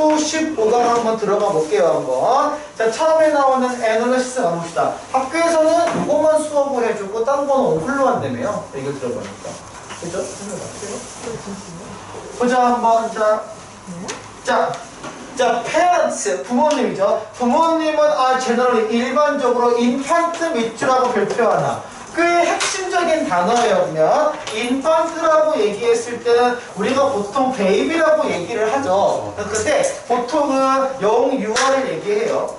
수십 보강 한번 들어가 볼게요. 한번. 자, 처음에 나오는 애널리시스 가봅시다. 학교에서는 이것만 수업을 해주고 딴 거는 홀로 한다며요. 이거 들어보니까. 그죠? 보자 한번. 자, parents, 부모님이죠. 부모님은 제너럴 일반적으로 인판트 밑줄하고 별표하나. 꽤 핵심적인 단어예요. 그냥 인판트라고 얘기했을 때는 우리가 보통 베이비라고 얘기를 하죠. 근데 보통은 영유아를 얘기해요.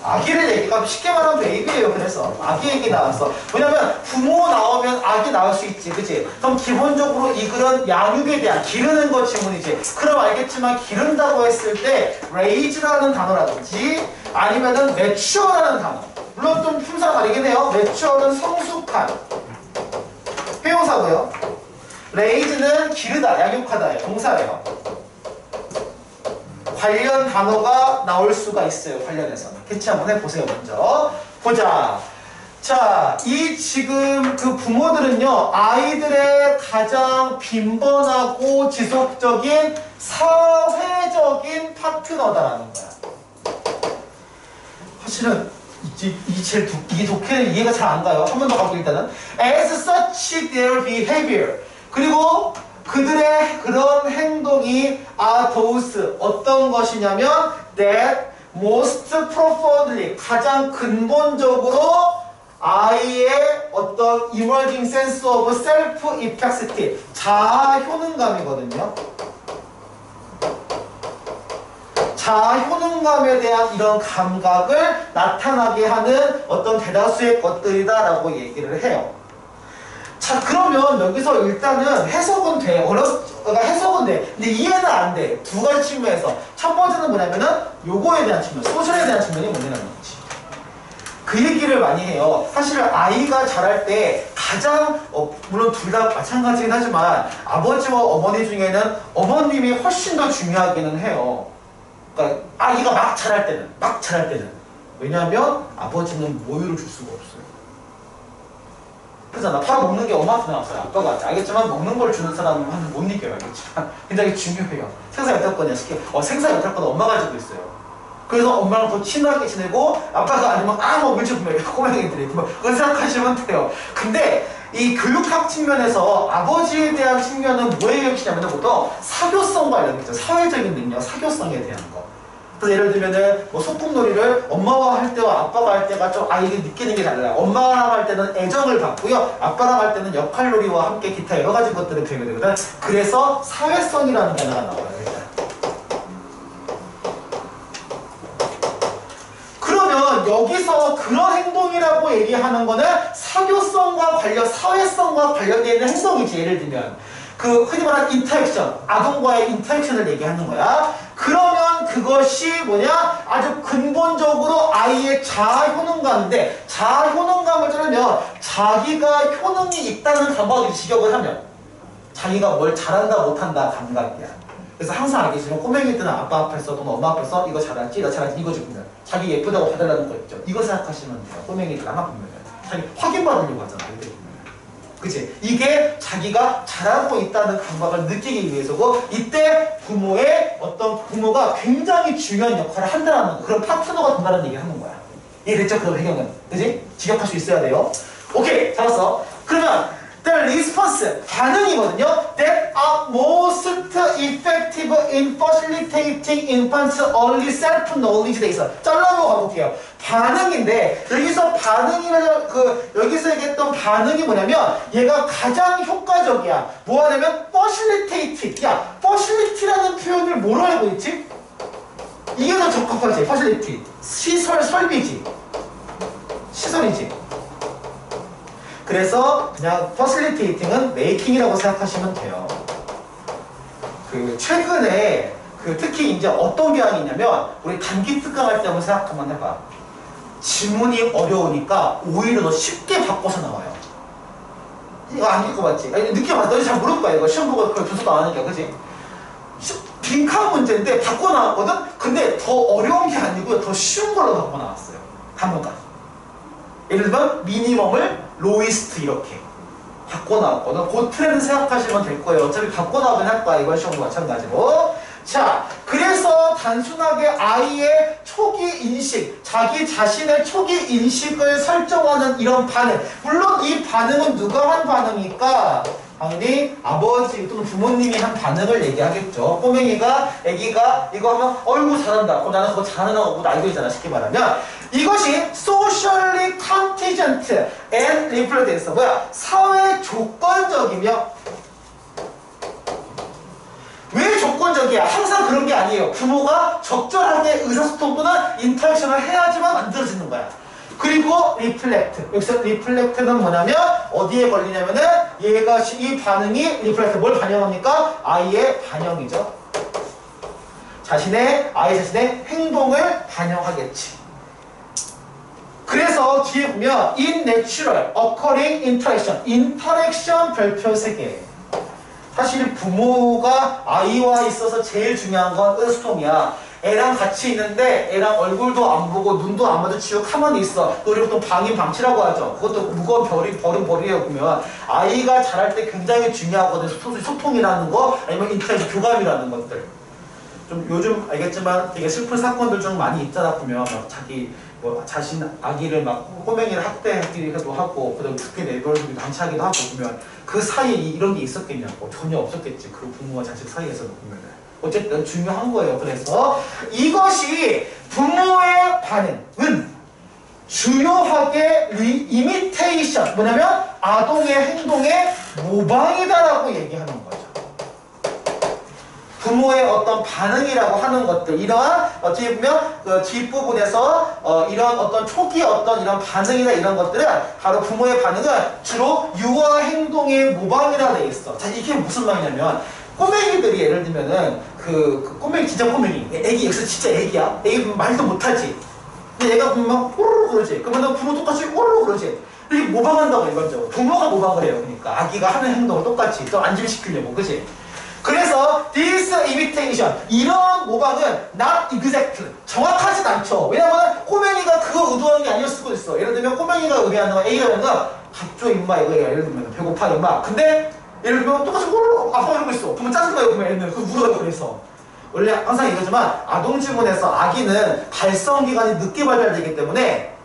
아기를 얘기가 쉽게 말하면 베이비예요. 그래서 아기 얘기 나왔어. 왜냐면 부모 나오면 아기 나올 수 있지, 그치? 그럼 기본적으로 이 글은 양육에 대한 기르는 것 지문이지. 그럼 알겠지만 기른다고 했을 때 raise라는 단어라든지 아니면은 mature라는 단어. 물론 좀 품사가 다르긴 해요. mature는 성숙한 회용사고요. raise는 기르다, 양육하다예요. 동사예요. 관련 단어가 나올 수가 있어요. 관련해서. 캐치 한번 해보세요. 먼저. 보자. 자, 이 지금 그 부모들은요. 아이들의 가장 빈번하고 지속적인 사회적인 파트너다라는 거야. 사실은 이 독해는 이해가 잘 안 가요. 한 번 더 가볼게요. 일단은. As such their behavior. 그리고 그들의 그런 행동이 are those 어떤 것이냐면 that most profoundly 가장 근본적으로 아이의 어떤 emerging sense of self-effectivity 자아 효능감이거든요. 자아 효능감에 대한 이런 감각을 나타나게 하는 어떤 대다수의 것들이다라고 얘기를 해요. 자, 그러면 여기서 일단은 해석은 돼. 그러니까 해석은 돼. 근데 이해는 안 돼. 두 가지 측면에서. 첫 번째는 뭐냐면은 요거에 대한 측면, 소셜에 대한 측면이 뭐냐는 거지. 그 얘기를 많이 해요. 사실 아이가 자랄 때 가장 물론 둘 다 마찬가지긴 하지만 아버지와 어머니 중에는 어머님이 훨씬 더 중요하기는 해요. 그러니까 아이가 막 자랄 때는 왜냐하면 아버지는 모유를 줄 수가 없어요. 그잖아. 바로 먹는 게 엄마한테 나왔어요. 아빠가. 알겠지만 먹는 걸 주는 사람은 못 느껴요. 알겠지만 굉장히 중요해요. 생사 여탈권이야. 생사 여탈권은 엄마가 가지고 있어요. 그래서 엄마랑 더 친하게 지내고 아빠가 아니면 뭐 물질 분명히 꼬맹이들이 그걸 생각하시면 돼요. 근데 이 교육학 측면에서 아버지에 대한 측면은 뭐에 역시냐면 보통 사교성 관련이죠. 사회적인 능력, 사교성에 대한 거. 그래서 예를 들면은 뭐 소꿉놀이를 엄마와 할 때와 아빠가 할 때가 좀 아이들이 느끼는 게 달라요. 엄마랑 할 때는 애정을 받고요. 아빠랑 할 때는 역할놀이와 함께 기타 여러 가지 것들을 배우게 되거든. 그래서 사회성이라는 단어가 나와요. 일단. 그러면 여기서 그런 행동이라고 얘기하는 거는 사교성과 사회성과 관련되어 있는 행동이지. 예를 들면 그 흔히 말하는 인터랙션, 아동과의 인터랙션을 얘기하는 거야. 그러면 그것이 뭐냐? 아주 근본적으로 아이의 자아 효능감인데, 자아 효능감을 들으면 자기가 효능이 있다는 감각을 직역을 하면 자기가 뭘 잘한다 못한다 감각이야. 그래서 항상 알겠지만 꼬맹이들은 아빠 앞에서 또는 엄마 앞에서 이거 잘하지 나 잘하지 이거 주면 자기 예쁘다고 봐달라는 거 있죠. 이거 생각하시면 돼요. 꼬맹이들 아마 보면 자기 확인받으려고 하잖아. 그치? 이게 자기가 잘하고 있다는 감각을 느끼기 위해서고, 이때 부모가 굉장히 중요한 역할을 한다는 그런 파트너가 된다는 얘기를 하는 거야. 이해됐죠? 그런 배경은. 그치? 직역할 수 있어야 돼요. 오케이, 잡았어. 그러면 the response, 반응이거든요. that are most effective in facilitating infants' early self-knowledge 돼 있어. 잘라고 가볼게요. 반응인데 여기서 여기서 얘기했던 반응이 뭐냐면 얘가 가장 효과적이야. 뭐 하냐면 facilitate. 야, facility라는 표현을 뭐로 알고 있지? 이게 더 적합하지. facility. 시설, 설비지. 시설이지. 그래서 그냥 facilitating은 making이라고 생각하시면 돼요. 최근에 특히 이제 어떤 경향이 있냐면 우리 단기 특강할 때 한번 생각 한번 해봐. 지문이 어려우니까 오히려 더 쉽게 바꿔서 나와요. 이거 안 겪어봤지? 아니, 느껴봤어. 너희 잘 모를 거야. 이거 시험 보고 교수도 안 하니까, 그치? 빈칸 문제인데 바꿔 나왔거든? 근데 더 어려운 게 아니고 더 쉬운 걸로 바꿔 나왔어요. 단어가. 예를 들면 미니멈을 로이스트 이렇게. 갖고 나왔거든. 그 트렌드 생각하시면 될 거예요. 어차피 갖고 나오긴 할 거야. 이번 시험도 마찬가지로. 자, 그래서 단순하게 아이의 초기 인식, 자기 자신의 초기 인식을 설정하는 이런 반응. 물론 이 반응은 누가 한 반응일까? 당연히 아버지 또는 부모님이 한 반응을 얘기하겠죠. 꼬맹이가, 애기가 이거 하면 어이구 잘한다. 그럼 나는 그거 잘하는 거고 알고 있잖아. 쉽게 말하면. 이것이 socially contingent and reflectance. 뭐야? 사회 조건적이며 왜 조건적이야? 항상 그런 게 아니에요. 부모가 적절하게 의사소통 또는 인터랙션을 해야지만 만들어지는 거야. 그리고 리플렉트. 여기서 리플렉트는 뭐냐면 어디에 걸리냐면은 얘가 이 반응이 리플렉트 뭘 반영합니까? 아이의 반영이죠. 아이 자신의 행동을 반영하겠지. 그래서 뒤에 보면 in natural occurring interaction. 인터랙션 별표 3개. 사실 부모가 아이와 있어서 제일 중요한 건 의사소통이야. 애랑 같이 있는데 애랑 얼굴도 안 보고 눈도 안 마주치고 가만히 있어. 우리 보통 방임방치라고 하죠. 그것도 무거운 버림이에요. 보면 아이가 자랄 때 굉장히 중요하거든. 소통이라는 거 아니면 인터랙션 교감이라는 것들. 좀 요즘 알겠지만 되게 슬픈 사건들 좀 많이 있잖아. 보면 막 자기 자신 아기를 막 꼬맹이를 학대하기도 하고 그다음에 죽게 내버려두기도 방치하기도 하고 보면 그 사이에 이런 게 있었겠냐고. 전혀 없었겠지. 그 부모와 자식 사이에서는 보면은. 어쨌든 중요한 거예요. 그래서 이것이 부모의 반응은 주요하게 이미테이션, 뭐냐면 아동의 행동의 모방이다라고 얘기하는 거죠. 부모의 어떤 반응이라고 하는 것들, 이러한 어떻게 보면 그 뒷부분에서 이런 어떤 초기 어떤 이런 반응이나 이런 것들은 바로 부모의 반응은 주로 유아 행동의 모방이라 돼 있어. 자, 이게 무슨 말이냐면 꼬맹이들이 예를 들면은 그 꼬맹이 진짜 꼬맹이 애기 여기서 진짜 애기야. 애기 말도 못하지. 근데 얘가 보면 꼬르르 그러지. 그러면 부모 똑같이 꼬르르 그러지. 이렇게 모방한다고 이거죠. 부모가 모방을 해요. 그러니까 아기가 하는 행동을 똑같이 또 안심시키려고, 그지? 그래서 this imitation, 이런 모방은 not exact, 정확하진 않죠. 왜냐면 꼬맹이가 그거 의도하는 게 아니었을 수도 있어. 예를 들면 꼬맹이가 의미하는 건 A가 하는 건 밥 줘 임마 이거야. 예를 들면 배고파 임마. 근데 예를 들면 똑같이 아빠 이러고 있어. 그러면 짜증나요. 그러면 애는 그 물어요. 그래서 원래 항상 이러지만 아동 지문에서 아기는 발성기관이 늦게 발달되기 때문에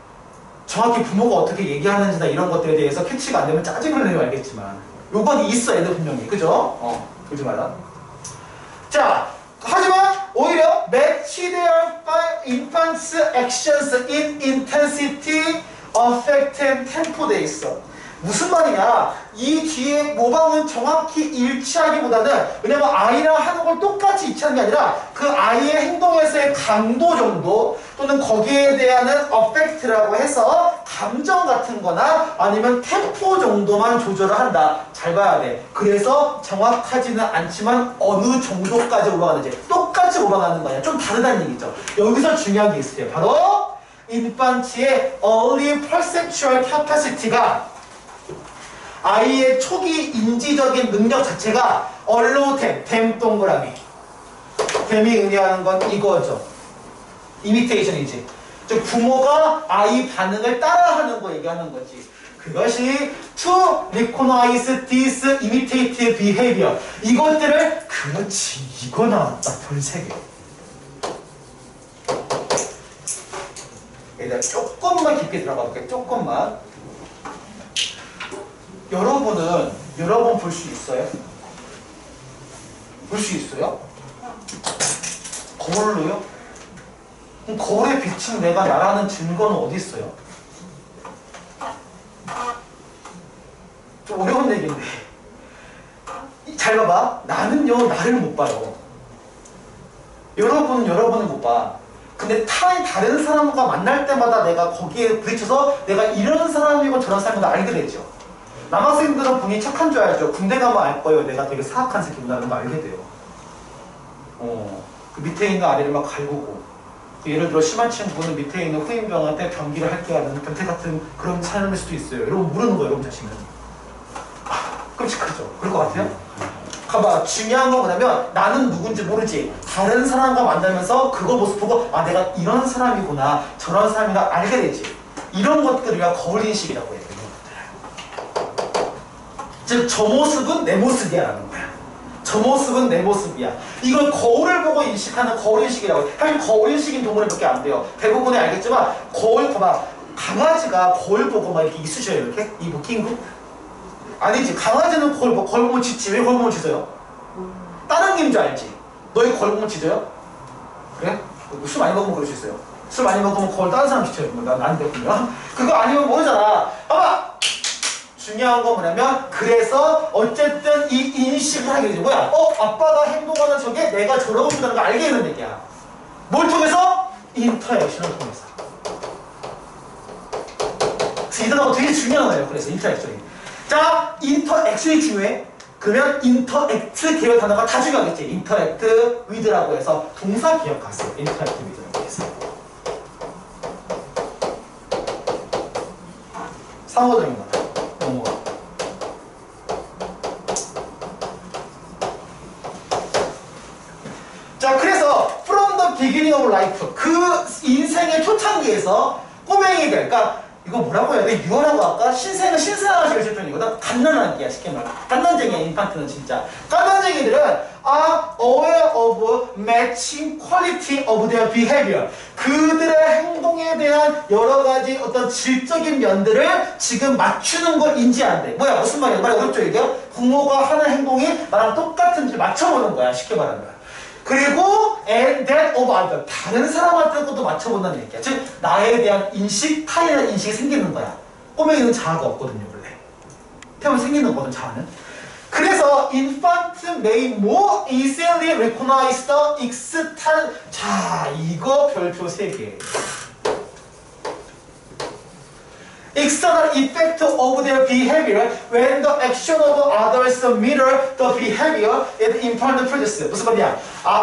정확히 부모가 어떻게 얘기하는지나 이런 것들에 대해서 캐치가 안 되면 짜증을 내요. 알겠지만 요건 있어. 애들 분명히. 그죠? 그러지 말라. 자, 하지만 오히려 match their infants actions in intensity, affect and tempo 돼 있어. 무슨 말이냐? 이 뒤에 모방은 정확히 일치하기보다는, 왜냐면 아이랑 하는 걸 똑같이 일치하는 게 아니라 그 아이의 행동에서의 강도 정도 또는 거기에 대한 어펙트라고 해서 감정 같은 거나 아니면 템포 정도만 조절을 한다. 잘 봐야 돼. 그래서 정확하지는 않지만 어느 정도까지 모방하는지 똑같이 모방하는 거 아니야. 좀 다르다는 얘기죠. 여기서 중요한 게 있어요. 바로 인fan트의 early perceptual capacity가 아이의 초기 인지적인 능력 자체가 allow 댐 동그라미. 댐이 의미하는 건 이거죠. 이미테이션이지. 즉 부모가 아이 반응을 따라하는 거 얘기하는 거지. 그것이 to recognize this imitative behavior. 이것들을 그렇지 이거 나왔다. 별 3개. 얘들아 조금만 깊게 들어가 볼게. 조금만. 여러분 볼 수 있어요? 볼 수 있어요? 거울로요? 그럼 거울에 비친 내가 나라는 증거는 어디 있어요? 좀 어려운 얘기인데. 잘 봐봐. 나는요, 나를 못 봐요. 여러분은 여러분을 못 봐. 근데 다른 사람과 만날 때마다 내가 거기에 부딪혀서 내가 이런 사람이고 저런 사람이고 알게 되죠. 남학생들은 분이 착한 줄 알죠. 군대 가면 알 거예요. 내가 되게 사악한 새끼구나라는 거 알게 돼요. 그 밑에 있는 아래를 막 갈구고. 예를 들어 심한 친구는 밑에 있는 후임병한테 변기를 할게 하는 변태 같은 그런 사람일 수도 있어요. 여러분 모르는 거예요. 여러분 자신은. 끔찍하죠. 그럴 것 같아요? 가봐. 중요한 건 뭐냐면 나는 누군지 모르지. 다른 사람과 만나면서 그거 모습 보고 아 내가 이런 사람이구나 저런 사람이구나 알게 되지. 이런 것들을 우리가 거울인식이라고 해요. 즉 저 모습은 내 모습이야 라는 거야. 저 모습은 내 모습이야. 이걸 거울을 보고 인식하는 거울인식이라고 해요. 사실 거울인식인 동물은 몇 개 안 돼요. 대부분은 알겠지만 거울 봐봐. 강아지가 거울 보고 막 이렇게 있으셔요. 이렇게? 이 묶인 거? 아니지. 강아지는 거울 보면 짖지. 왜 거울 보면 짖어요? 다른 게인 줄 알지? 너희 거울 보면 짖어요? 그래? 술 많이 먹으면 그럴 수 있어요. 술 많이 먹으면 거울 다른 사람 짖어요. 난 됐군요. 그거 아니면 모르잖아. 봐봐! 중요한 건 뭐냐면 그래서 어쨌든 이 인식을 하게 되죠. 뭐야? 아빠가 행동하는 저게 내가 저러고 있다는 걸 알게 되는 얘기야. 뭘 통해서? 인터액션을 통해서. 그래서 이 단어가 되게 중요한 거예요. 그래서 인터액션이. 자, 인터액션이 중요해. 그러면 인터액트 계열 단어가 다 중요하겠지. 인터액트 위드라고 해서 동사 기억하세요. 인터액트 위드라고 해서. 상호적인 거다. 넘어가. 자, 그래서 from the beginning of life 그 인생의 초창기에서 꼬맹이들, 그러니까 이거 뭐라고 해야 돼? 유아라고 할까? 신생은 신생아가 제일 편이거든. 갓난아기야 쉽게 말해. 갓난쟁이야 인판트는 진짜. 갓난쟁이들은 are aware of matching quality of their behavior. 그들의 행동에 대한 여러 가지 어떤 질적인 면들을 지금 맞추는 걸 인지한대. 뭐야 무슨 말이야? 말이 어렵죠 이게? 부모가 하는 행동이 나랑 똑같은지 맞춰보는 거야 쉽게 말하면. 그리고 and that of other 다른 사람한테 것도 맞춰본다는 얘기야. 즉 나에 대한 인식, 타에 대한 인식이 생기는 거야. 꼬맹이는 자아가 없거든요 원래. 태어나면 생기는 거거든 자아는. 그래서 infant may more easily recognize the external. 자 이거 별표 3개. External effect of their behavior when the action of others mirror the behavior it infant produce. 무슨 말이야?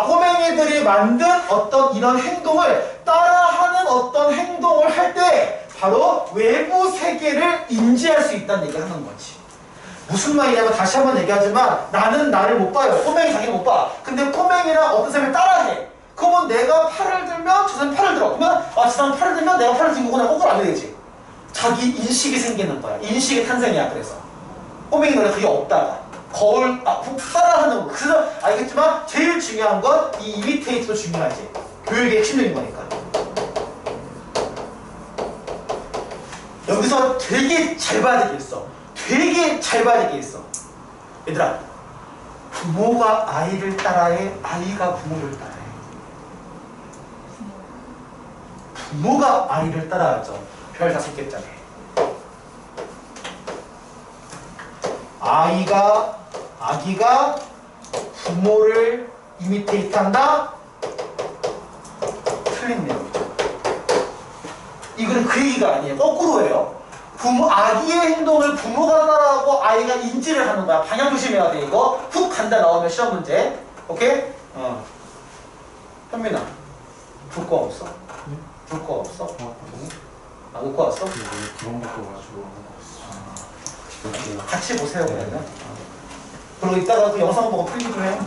꼬맹이들이 만든 어떤 이런 행동을 따라하는 어떤 행동을 할 때 바로 외부 세계를 인지할 수 있다는 얘기를 하는 거지. 무슨 말이냐면 다시 한번 얘기하지만 나는 나를 못 봐요. 꼬맹이 자기를 못 봐. 근데 꼬맹이랑 어떤 사람이 따라해. 그러면 내가 팔을 들면 저 사람이 팔을 들어. 그러면 저 사람이 팔을 들면 내가 팔을 들고 그냥 꼬꾸를 안 되지. 자기 인식이 생기는 거야. 인식의 탄생이야. 그래서 꼬맹이는 그게 없다가 거울 따라하는 거. 그래서 알겠지만 제일 중요한 건 이 이미테이트도 중요하지. 교육의 핵심적인 거니까. 여기서 되게 잘 봐야 될 게 있어. 되게 잘 봐야 될 게 있어. 얘들아, 부모가 아이를 따라해, 아이가 부모를 따라해. 부모가 아이를 따라하죠. 별 5개짜리. 아기가 부모를 이미테이트한다? 틀린 내용이죠. 이거는 그 얘기가 아니에요. 거꾸로예요. 아기의 행동을 부모가 따라하고 아이가 인지를 하는 거야. 방향 조심해야 돼, 이거. 훅 간다 나오면 시험 문제. 오케이? 현민아, 줄 거 없어? 줄 거 없어? 놓고 왔어? 기본 갖고 가지고 같이 보세요 그러면. 그리고 이따가 그 영상 보고 풀리 좀 해요.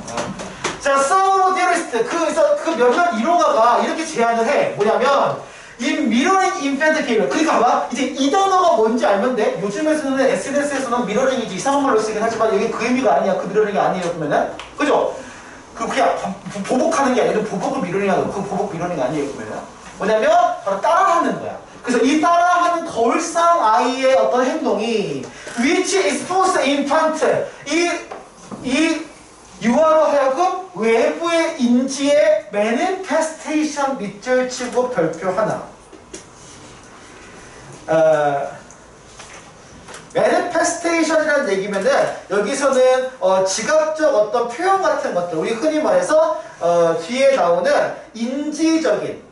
자, so dearest 그 몇몇 이론가가 이렇게 제안을 해. 뭐냐면 in mirroring infant behavior. 그러니까 봐봐 이제 이 단어가 뭔지 알면 돼. 요즘에서는 SNS에서는 미러링이지 이상한 말로 쓰긴 하지만 여기 그 의미가 아니야. 그 미러링이 아니에요 그러면은. 그죠? 그냥 보복하는 게 아니라 보복을 미러링하는 그 보복 미러링이 아니에요 그러면은. 뭐냐면 바로 따라하는 거야. 그래서 이 따라하는 거울상 아이의 어떤 행동이 which expose infant 이 유아로 하여금 외부의 인지의 manifestation 밑줄 치고 별표 하나. manifestation이라는 얘기면은 여기서는 지각적 어떤 표현 같은 것들 우리 흔히 말해서 뒤에 나오는 인지적인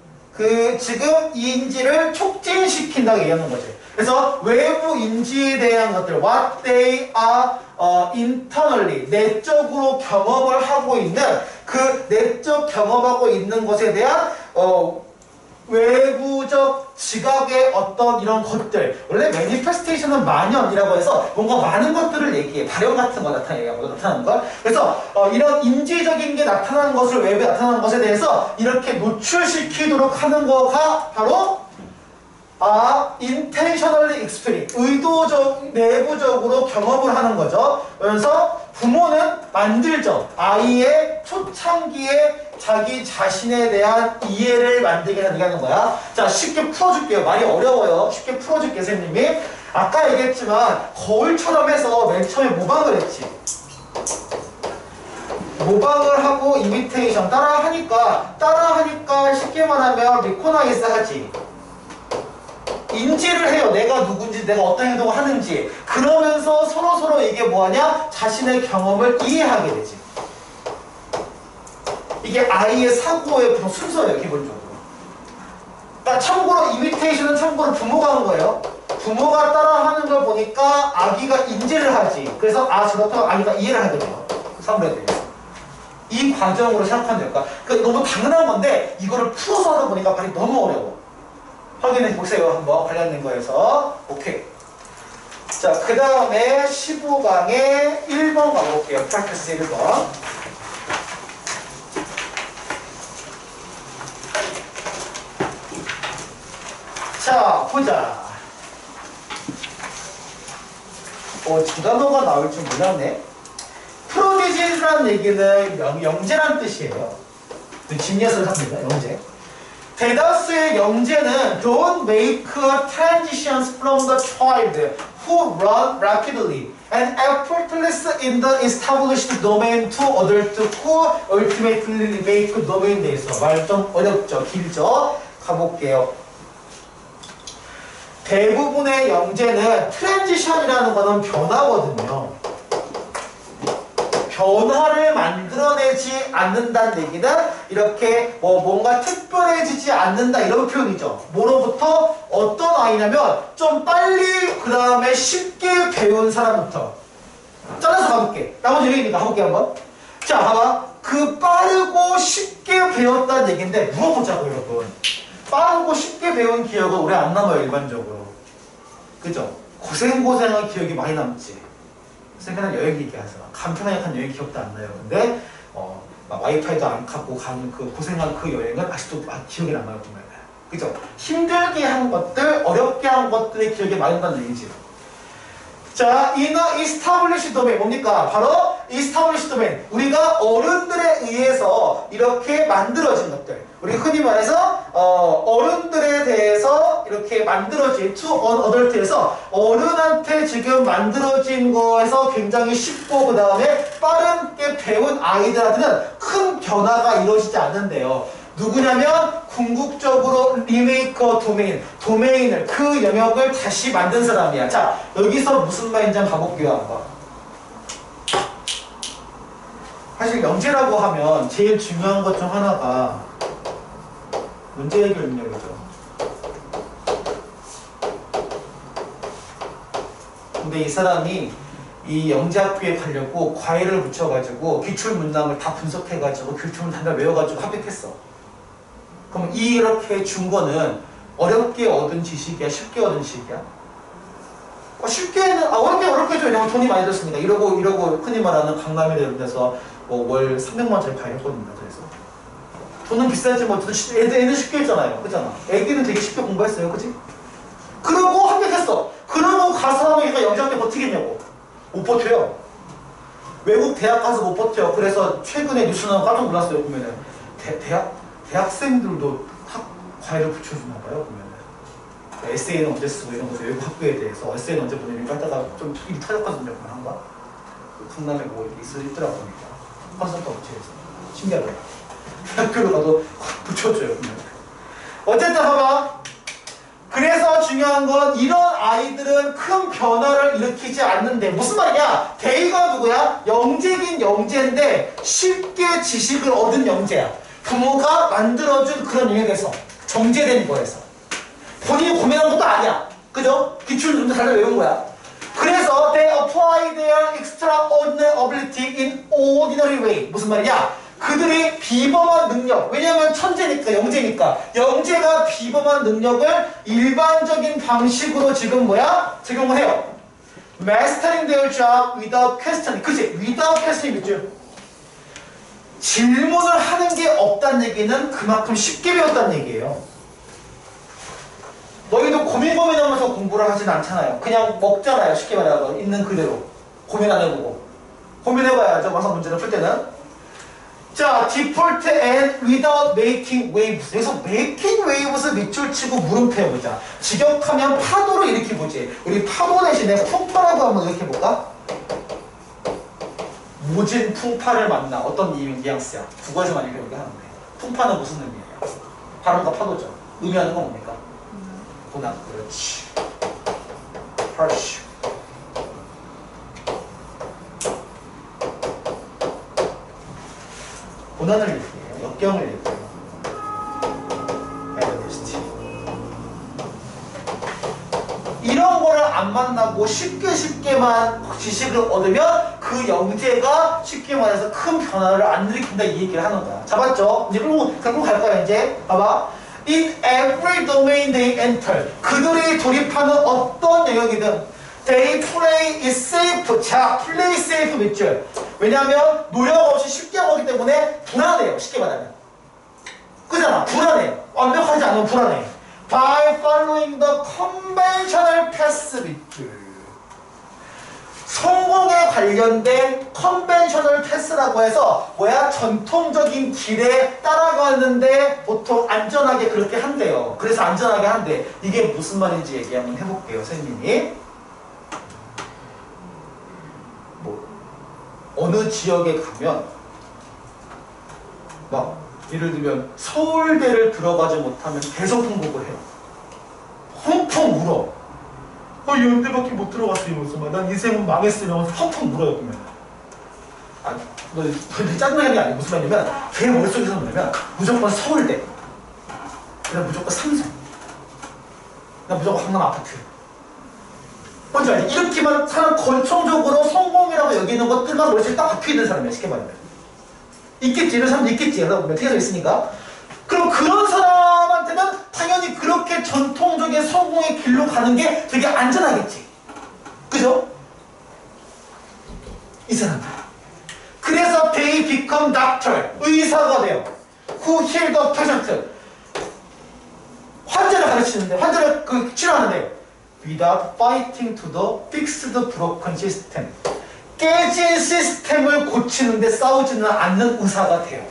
지금 이 인지를 촉진시킨다고 얘기하는 거지. 그래서 외부 인지에 대한 것들, what they are internally, 내적으로 경험을 하고 있는 그 내적 경험하고 있는 것에 대한 외부적 지각의 어떤 이런 것들. 원래 manifestation은 만연이라고 해서 뭔가 많은 것들을 얘기해. 발현 같은 거 나타나는 걸. 그래서 이런 인지적인 게 나타나는 것을 외부에 나타나는 것에 대해서 이렇게 노출시키도록 하는 거가 바로 intentionally experience, 내부적으로 경험을 하는 거죠. 그래서 부모는 만들죠. 아이의 초창기에 자기 자신에 대한 이해를 만들게 하는 거야. 자, 쉽게 풀어줄게요. 말이 어려워요. 쉽게 풀어줄게요, 선생님이. 아까 얘기했지만 거울처럼 해서 맨 처음에 모방을 했지. 모방을 하고 이미테이션 따라하니까 쉽게 말하면 리코나이즈 하지. 인지를 해요. 내가 누군지, 내가 어떤 행동을 하는지. 그러면서 서로 이게 뭐하냐? 자신의 경험을 이해하게 되지. 이게 아이의 사고의 보통 순서예요, 기본적으로. 그러니까 참고로 이미테이션은 참고로 부모가 한 거예요. 부모가 따라하는 걸 보니까 아기가 인지를 하지. 그래서 저렇다고 아기가 이해를 하게 돼요. 사물에 대해서. 이 과정으로 생각하면 될까? 그러니까 너무 당연한 건데 이거를 풀어서 하다 보니까 발이 너무 어려워. 확인해 보세요. 한번 관련된 거에서. 오케이. 자, 그 다음에 15강에 1번 가볼게요. 프랙티스 1번. 자, 보자. 두 단어가 나올 줄 몰랐네. 프로디지라는 얘기는 영재란 뜻이에요. 진예스를 합니다. 영재. 대다수의 영재는 don't make transitions from the child who run rapidly and effortless in the established domain to adult who ultimately make domain 내에서. 말 좀 어렵죠? 길죠? 가볼게요. 대부분의 영재는 트랜지션이라는 거는 변화거든요. 변화를 만들어내지 않는다는 얘기는 이렇게 뭔가 특별해지지 않는다 이런 표현이죠. 뭐로부터? 어떤 아이냐면 좀 빨리 그 다음에 쉽게 배운 사람부터. 잘라서 가볼게. 나머지 얘기니까 가볼게 한번. 자, 봐봐. 그 빠르고 쉽게 배웠다는 얘기인데 물어보자고 여러분. 빠르고 쉽게 배운 기억은 오래 안 남아요, 일반적으로. 그죠? 고생한 기억이 많이 남지. 생각난 여행 얘기하잖아. 간편하게 여행 기억도 안 나요. 근데 막 와이파이도 안 갖고 가는 그 고생한 그 여행은 아직도 기억이 남아요. 보면. 그죠? 힘들게 한 것들, 어렵게 한 것들이 기억에 많이 난다는 얘기지. 자, inner established domain 뭡니까? 바로 established domain. 우리가 어른들에 의해서 이렇게 만들어진 것들. 우리 흔히 말해서 어른들에 대해서 이렇게 만들어진 to an adult에서 어른한테 지금 만들어진 거에서 굉장히 쉽고 그 다음에 빠르게 배운 아이들한테는 큰 변화가 이루어지지 않는데요. 누구냐면 궁극적으로 리메이커 도메인을 그 영역을 다시 만든 사람이야. 자, 여기서 무슨 말인지 한번 가볼게요. 한번. 사실 영재라고 하면 제일 중요한 것 중 하나가 문제 해결 능력이죠. 근데 이 사람이 이 영재학교에 가려고 과외를 붙여가지고 기출문항을 다 분석해가지고 기출문항 다 외워가지고 합격했어. 그럼 이렇게 준 거는 어렵게 얻은 지식이야? 쉽게 얻은 지식이야? 쉽게는, 어렵게 줘. 왜냐면 돈이 많이 들었으니까. 이러고 흔히 말하는 강남이나 이런 데서 월 300만원짜리 과외했거든요. 그래서. 돈은 비싸지 뭐, 애는 쉽게 했잖아요. 그잖아. 애기는 되게 쉽게 공부했어요. 그치? 그러고 합격했어. 그러고 가서 하면 얘가 영재학교 버티겠냐고. 못 버텨요. 외국 대학 가서 못 버텨요. 그래서 최근에 뉴스 나온 깜짝 놀랐어요. 보면은. 대학생들도 과외를 붙여주나봐요. 보면은. 에세이는 언제 쓰고 이런 것도 외국 학교에 대해서 에세이는 언제 보내니까 하다가 좀 일이 터졌거든요. 한가? 강남에 뭐 이렇게 있더라고 보니까. 컨설팅 업체에서. 신기하더라고요. 학교로 가도 붙여줘요. 어쨌든 봐봐. 그래서 중요한 건 이런 아이들은 큰 변화를 일으키지 않는데 무슨 말이냐? 대의가 누구야? 영재긴 영재인데 쉽게 지식을 얻은 영재야. 부모가 만들어준 그런 영역에서 정제된 거에서 본인이 고민한 것도 아니야. 그죠? 기출문제 잘 외운 거야. 그래서 they apply their extraordinary ability in ordinary way. 무슨 말이냐? 그들이 비범한 능력, 왜냐하면 천재니까, 영재가 비범한 능력을 일반적인 방식으로 지금 적용을 해요. Mastering their job without questioning. 그치? Without questioning 있죠? 질문을 하는 게 없다는 얘기는 그만큼 쉽게 배웠다는 얘기예요. 너희도 고민하면서 공부를 하진 않잖아요. 그냥 먹잖아요. 쉽게 말해서 있는 그대로 고민 안 해보고. 고민해봐야죠. 항상 문제를 풀 때는. 자, default and without making waves. 여기서 making waves 밑줄 치고 물음표 해보자. 직역하면 파도를 일으켜보지. 우리 파도 대신에 풍파라고 한번 일으켜볼까? 모진 풍파를 만나. 어떤 뉘앙스야? 국어에서 많이 배우게 하는데. 풍파는 무슨 의미예요? 바람과 파도죠. 의미하는 건 뭡니까? 고난. 그렇지. harsh. 고난을 얘기해요. 역경을 얘기해요. adversity. 이런 거를 안 만나고 쉽게만 지식을 얻으면 그 영재가 쉽게 말해서 큰 변화를 안 일으킨다 이 얘기를 하는 거야. 잡았죠? 이제 끌고 갈 거야 이제. 봐봐. In every domain they enter. 그들이 돌입하는 어떤 영역이든 they play is safe. 자, play safe 밑줄. 왜냐하면 노력 없이 쉽게 하기 때문에 불안해요. 쉽게 말하면. 그잖아. 불안해. 완벽하지 않으면 불안해. By following the conventional path 밑줄. 성공에 관련된 컨벤셔널 패스라고 해서 뭐야? 전통적인 길에 따라가는데 보통 안전하게 그렇게 한대요. 그래서 안전하게 한대. 이게 무슨 말인지 얘기 한번 해볼게요. 선생님이. 뭐 어느 지역에 가면 막 예를 들면 서울대를 들어가지 못하면 대성통곡을 해요. 펑펑 울어. 연대밖에 못 들어갔어 이러면서 난 인생은 망했어 이러면서 펑펑 울어요. 그러면 너 짜증나는 게 아니고 무슨 말이냐면 걔 머릿속에서 뭐냐면 무조건 서울대, 그다음 무조건 삼성, 그다음 무조건 강남 아파트. 뭔지 알지? 이렇게만 사람 권총적으로 성공이라고 여기는 것들만 머릿속에 딱 박혀있는 사람이야. 쉽게 말하면 있겠지. 이런 사람도 있겠지. 여러분 몇 개가 있으니까. 그럼 그런 사람한테는 당연히 그렇게 전통적인 성공의 길로 가는 게 되게 안전하겠지. 그죠? 이 사람들. 그래서 they become doctor. 의사가 돼요. Who heal the patient. 환자를 가르치는데, 환자를 치료하는데 without fighting to the fixed broken system. 깨진 시스템을 고치는데 싸우지는 않는 의사가 돼요.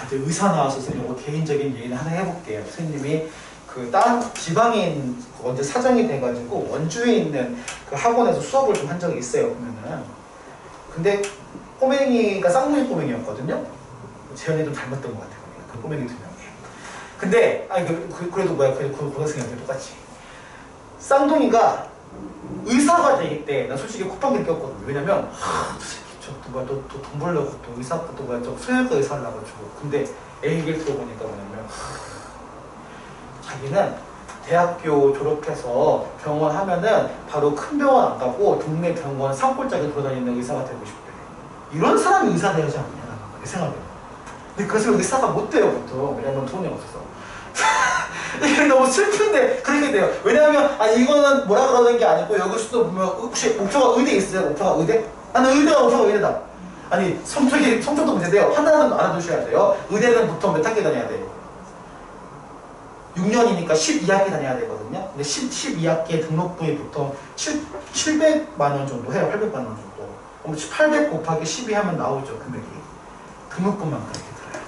이제 의사 나와서 선생님 개인적인 얘기를 하나 해볼게요. 선생님이 그 다른 지방인 언제 사장이 돼가지고 원주에 있는 그 학원에서 수업을 좀 한 적이 있어요. 보면은 근데 꼬맹이가 쌍둥이 꼬맹이였거든요. 재현이 좀 닮았던 것 같아요. 그 꼬맹이 두 명이. 근데 아니 그래도 뭐야? 그래도 고등학생한테 똑같이 쌍둥이가 의사가 되겠대. 나 솔직히 콧방귀를 꼈거든요. 왜냐면 또 돈 벌려고 또 의사 또 뭐야 저 소형외과 의사 하려고 가지고. 근데 얘기를 들어보니까 뭐냐면 자기는 대학교 졸업해서 병원 하면은 바로 큰 병원 안 가고 동네 병원 산골짜기 돌아다니는 의사가 되고 싶대. 이런 사람이 의사 되지 않냐 내 생각에. 근데 그래서 의사가 못 돼요 보통. 왜냐면 돈이 없어서. 이게 너무 슬픈데 그렇게 돼요. 왜냐하면 이거는 뭐라 그러는 게 아니고 여기서도 보면 혹시 목표가 의대 있어요? 목표가 의대? 나는 의대가 목표가 의대다. 아니 성적도 문제인데요. 하나는 알아두셔야 돼요. 의대는 보통 몇 학기 다녀야 돼요? 6년이니까 12학기 다녀야 되거든요. 근데 12학기에 등록금이 보통 700만 원 정도 해요. 800만 원 정도. 그럼 800 곱하기 12 하면 나오죠. 금액이. 등록금만 그렇게 들어요.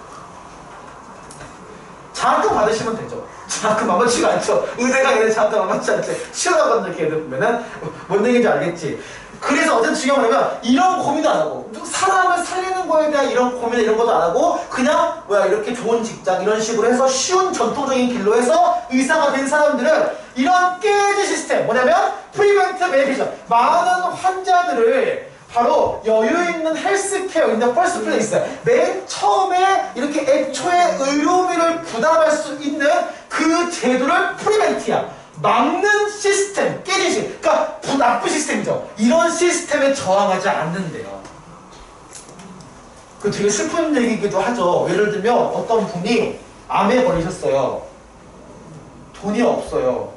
장학금 받으시면 되죠. 장학금 만만치가 않죠. 의대가 얘네 장학금 만만치 않죠. 시원하거든요. 걔들 보면은 뭔 얘기인지 알겠지. 그래서 어쨌든 중요한 거냐면 이런 고민도 안 하고 사람을 살리는 거에 대한 이런 고민 이런 것도 안 하고 그냥 이렇게 좋은 직장 이런 식으로 해서 쉬운 전통적인 길로 해서 의사가 된 사람들은 이런 깨진 시스템 뭐냐면 프리벤트 메디션 많은 환자들을 바로 여유 있는 헬스케어 in the first place 맨 처음에 이렇게 애초에 의료비를 부담할 수 있는 그 제도를 프리벤트야. 막는 시스템, 깨진 시스템, 그러니까 나쁜 시스템이죠. 이런 시스템에 저항하지 않는데요. 그 되게 슬픈 얘기이기도 하죠. 예를 들면 어떤 분이 암에 걸리셨어요. 돈이 없어요.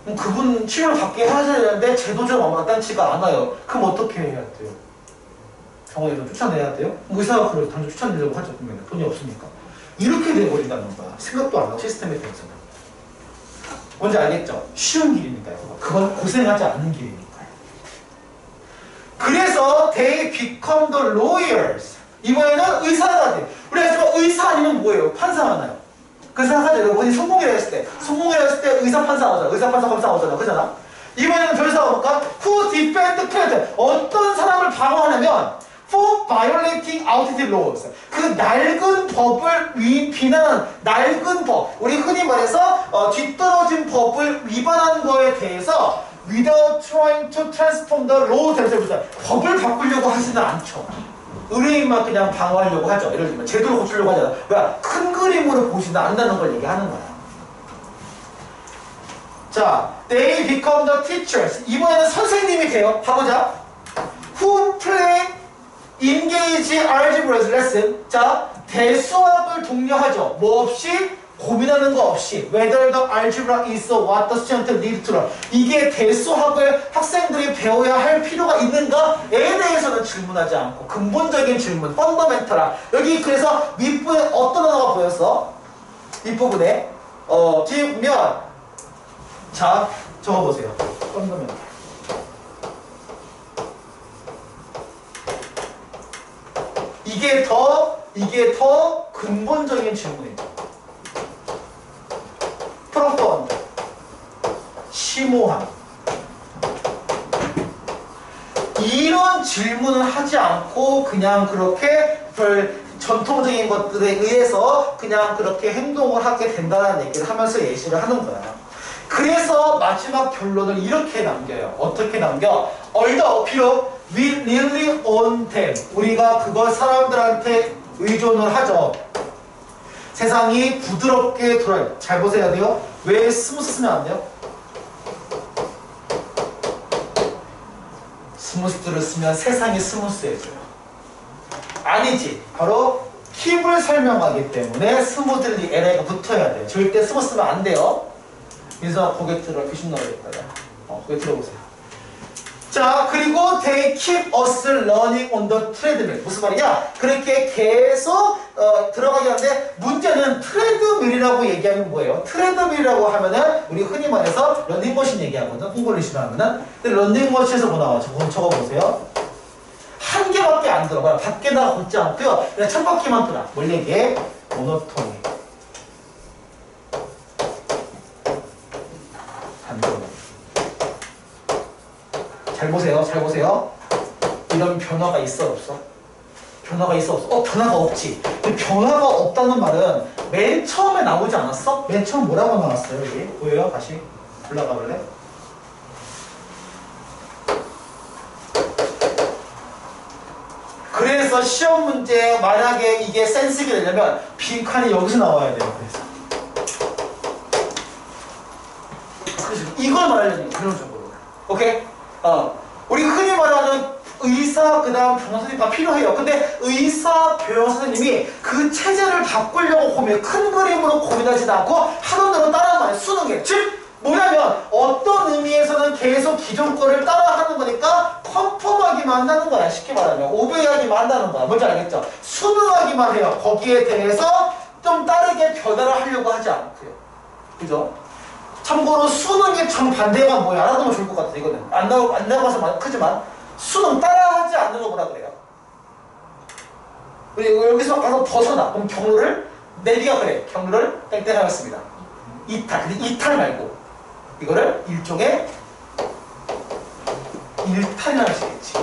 그럼 그분 치료를 받게 하셔야 되는데 제도적으로 마땅치가 않아요. 그럼 어떻게 해야 돼요? 병원에 좀 쫓아내야 돼요? 의사가 그걸 당장 쫓아내려고 하죠. 그러면 돈이 없으니까. 이렇게 돼버린다는 거야. 생각도 안 하고 시스템에 대해서는. 뭔지 알겠죠? 쉬운 길이니까요. 그건 고생하지 않는 길이니까요. 그래서 they become the lawyers. 이번에는 의사가 돼. 우리가 지금 의사 아니면 뭐예요? 판사 하나요? 그 생각하죠. 여러분이 성공이라 했을 때 의사 판사 나오잖아. 의사 판사 검사 나오잖아. 그잖아. 이번에는 변사가 볼까? Who defend plaintiff. 어떤 사람을 방어하냐면 for violating outdated laws. 그 낡은 법을 비난하는 낡은 법. 우리 흔히 말해서 뒤떨어진 법을 위반한 거에 대해서 without trying to transform the law themselves. 법을 바꾸려고 하지는 않죠. 의뢰인만 그냥 방어하려고 하죠. 예를 들면 제도를 고치려고 하잖아. 왜? 큰 그림으로 보지는 않는다는 걸 얘기하는 거야. 자, they become the teachers. 이번에는 선생님이 돼요. 봐보자. Who play, engage algebra lesson. 자, 대수학을 독려하죠. 뭐 없이? 고민하는 거 없이. Whether the algebra is what the student need to learn. 이게 대수학을 학생들이 배워야 할 필요가 있는가에 대해서는 질문하지 않고 근본적인 질문, 펀더멘탈한. 여기 그래서 윗부분에 어떤 언어가 보였어? 윗부분에 뒤에 보면 자, 적어보세요. 펀더멘탈. 이게 더 근본적인 질문이죠. 프로펀드, 심오함. 이런 질문을 하지 않고 그냥 그렇게 별 전통적인 것들에 의해서 그냥 그렇게 행동을 하게 된다는 얘기를 하면서 예시를 하는 거야. 그래서 마지막 결론을 이렇게 남겨요. 어떻게 남겨? Although 비록 we really own them. 우리가 그걸 사람들한테 의존을 하죠. 세상이 부드럽게 돌아요. 잘 보셔야 돼요. 왜 스무스 쓰면 안 돼요? 스무스를 쓰면 세상이 스무스해져요. 아니지. 바로 킵을 설명하기 때문에 스무들리 LA가 붙어야 돼요. 절대 스무스 쓰면 안 돼요. 그래서 고개 들어 귀신 나오겠다. 고개 들어보세요. 자, 그리고 they keep us learning on the treadmill. 무슨 말이냐? 그렇게 계속 들어가긴 하는데 문제는 트레드밀이라고 얘기하면 뭐예요? 트레드밀이라고 하면은 우리 흔히 말해서 런닝머신 얘기하거든. 홍보를 싫어하면은. 근데 런닝머신에서 뭐 나와? 적어보세요. 한 개밖에 안 들어. 밖에 나가 걷지 않고요. 그냥 첫 바퀴만 돌아. 뭘 얘기해? 모노토니. 잘 보세요. 잘 보세요. 이런 변화가 있어 없어? 변화가 있어 없어? 변화가 없지. 근데 변화가 없다는 말은 맨 처음에 나오지 않았어? 맨 처음 뭐라고 나왔어요? 여기 보여요? 다시 올라가 볼래? 그래서 시험 문제 만약에 이게 센스있게 되려면 빈칸이 여기서 나와야 돼요. 그래서 이걸 말하려는 거예요. 그런 오케이? 우리 흔히 말하는 의사, 그 다음 변호사님 다 필요해요. 근데 의사, 변호사님이 그 체제를 바꾸려고 고민, 큰 그림으로 고민하지 않고 하던 대로 따라하는 거예요. 수능에. 즉, 뭐냐면 어떤 의미에서는 계속 기존 거를 따라하는 거니까 컨펌하기만 한다는 거야. 쉽게 말하면. 오베이하기만 한다는 거야. 뭔지 알겠죠? 수능하기만 해요. 거기에 대해서 좀 다르게 변화를 하려고 하지 않고요. 그죠? 참고로 수능의 정반대가 뭐야? 알아두면 좋을 것 같아. 이거는 안 나와서 크지만 수능 따라하지 않는 거 뭐라 그래요? 그리고 여기서 가서 벗어나. 그럼 경로를 내비가 그래. 경로를 땡땡 하겠습니다. 이탈. 근데 이탈 말고 이거를 일종의 일탈이라고 하시겠지.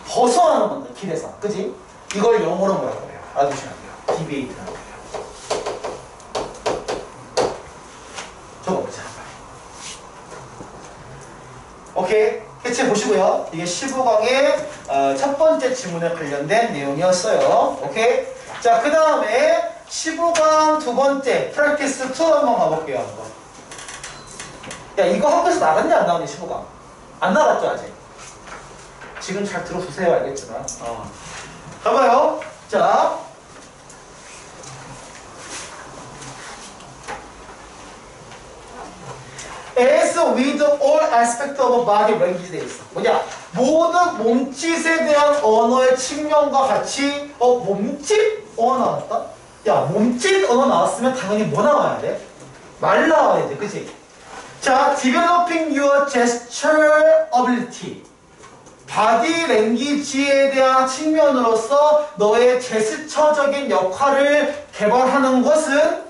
벗어나는 건데 길에서. 그지? 이걸 영어로 뭐라 그래요? 알아두시면 돼요. 디베이트라고 해요. 적어보자. 오케이. 캐치 보시고요. 이게 15강의 첫 번째 지문에 관련된 내용이었어요. 오케이. 자, 그 다음에 15강 두 번째 프랙티스 2 한번 가볼게요. 한번. 야, 이거 학교에서 나갔냐 안 나갔냐 15강? 안 나갔죠 아직? 지금 잘 들어보세요. 알겠지만 가봐요. 자, as with all aspect of body language 돼 있어. 뭐냐? 모든 몸짓에 대한 언어의 측면과 같이 몸짓 언어 나왔다? 야, 몸짓 언어 나왔으면 당연히 뭐 나와야 돼? 말 나와야 돼. 그치? 자, developing your gesture ability. 바디 랭귀지에 대한 측면으로서 너의 제스처적인 역할을 개발하는 것은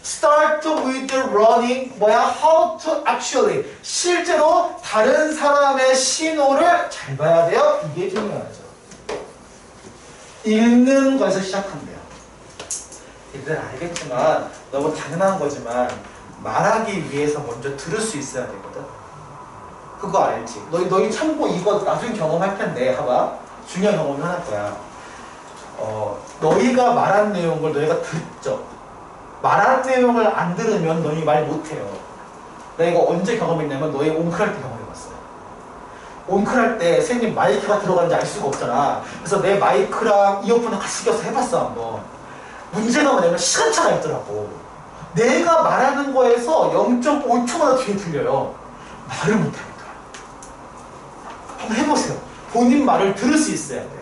start with running 뭐야? how to actually 실제로 다른 사람의 신호를 잘 봐야 돼요. 이게 중요하죠. 읽는 것에서 시작한대요. 얘들 알겠지만 너무 당연한 거지만 말하기 위해서 먼저 들을 수 있어야 되거든. 그거 알지? 너희 참고 이거 나중에 경험할 텐데 봐봐. 중요한 경험을 하는 거야. 너희가 말한 내용을 너희가 듣죠. 말한 내용을 안 들으면 너희 말 못해요. 내가 이거 언제 경험했냐면 너희 옹크할 때 경험해봤어요. 옹크할 때 선생님 마이크가 들어가는지 알 수가 없잖아. 그래서 내 마이크랑 이어폰을 같이 껴서 해봤어 한번. 문제가 뭐냐면 시간차가 있더라고. 내가 말하는 거에서 0.5초마다 뒤에 들려요. 말을 못하겠더라. 한번 해보세요. 본인 말을 들을 수 있어야 돼요.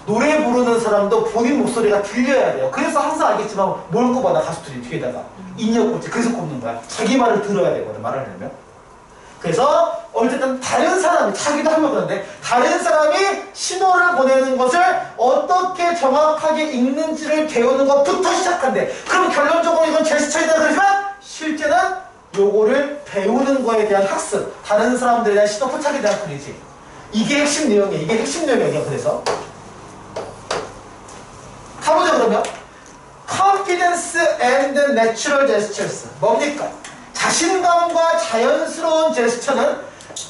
노래 부르는 사람도 본인 목소리가 들려야 돼요. 그래서 항상 알겠지만 뭘 꼽아 나 가수들이 뒤에다가 인력 꽂지. 그래서 꼽는 거야. 자기 말을 들어야 되거든 말하려면. 그래서 어쨌든 다른 사람이 자기도 하면 그런데 다른 사람이 신호를 보내는 것을 어떻게 정확하게 읽는지를 배우는 것부터 시작한대. 그럼 결론적으로 이건 제스처이다 그러지만 실제는 요거를 배우는 거에 대한 학습, 다른 사람들에 대한 신호 포착에 대한 글이지. 이게 핵심 내용이야. 이게 핵심 내용이야. 그래서 가보자 그러면 confidence and natural gestures 뭡니까? 자신감과 자연스러운 제스처는